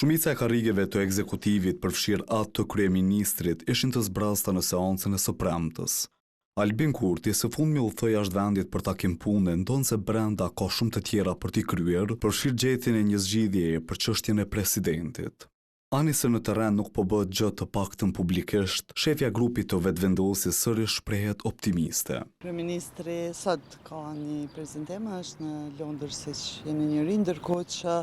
Shumica e karrigeve të ekzekutivit përfshirë atë të kryeministrit ishin të zbrasta në seancën e së premtës. Albin Kurti së fundmi u thoi jashtë vendit për takim pune, ndonse brenda ka shumë të tjera për t'i kryer, përfshirë gjetjen e një zgjidhjeje për çështjen e presidentit. Ani se në terren nuk po bëhet gjë të paktën publikisht, shefja grupit të vetëvendosjes sërish shprehet optimiste. Kryeministri sot ka një prezantim është në Londër siç jeni njëri, ndërkohë që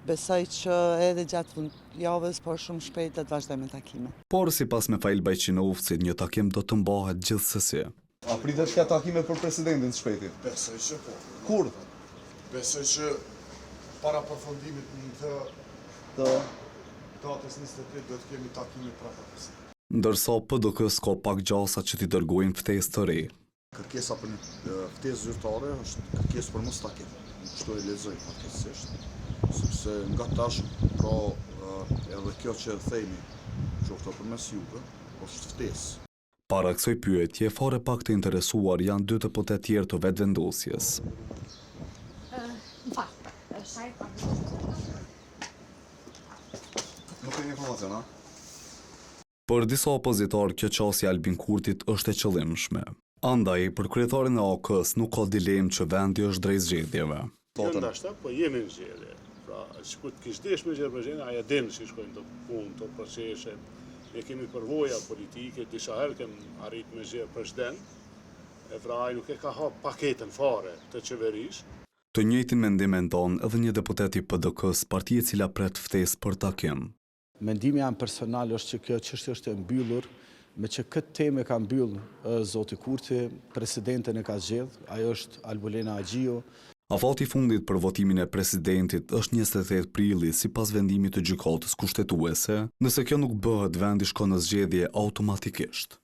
besoj që edhe gjatë javës, por shumë shpejt do të vazhdojmë me takime. Por sipas Mihail Bajqinovcit, një takim do të mbahet gjithsesi. A pritet ka takime për presidentin së shpejti? Besoj që po. Kur? Besoj që para përfundimit në të datës 23 do të kemi takime prapas. Ndërsa PDK ka pak gjasa që t'i dërgojnë ftesë të re. Kërkesa për një ftesë zyrtare është kërkesë për mos takim. Kështu e lexoj fatkeqësisht. Sepse nga tash pra edhe kjo që themi, qoftë përmes juve, është ftesë. Para kësaj pyetje, fare pak të interesuar janë dy deputet tjerë të vetëvendosjes. Nuk e një informacion, a? Për disa opozitar, kjo qasje Albin Kurtit është e qëllimshme. Andaj, për kryetarin e AK-s nuk ka dilemë që vendi është drejt zgjedhjeve. Jo ndashta, po jemi në zgjedhje. Pra, që kish desh me zgjedhje, aja din që shkojnë të punë, të procese. Ne kemi përvoja politike, disa herë kemi arrit me zgjedhje president, e pra ai nuk e ka hap paketën fare të qeverisë. Të njëjtin mendim e ndan edhe një deputet i PDK-s, partia e cila pret ftesë për takim. Mendimi jam personal është që kjo çështje është e mbyllur, me që këtë temë ka mbyll zoti Kurti, presidenten e ka zgjedh, ajo është Albulena Agjiu. Afati i fundit për votimin e presidentit është 28 prilli sipas vendimit të gjykatës kushtetuese, nëse kjo nuk bëhet vendi shkon në zgjedhje automatikisht.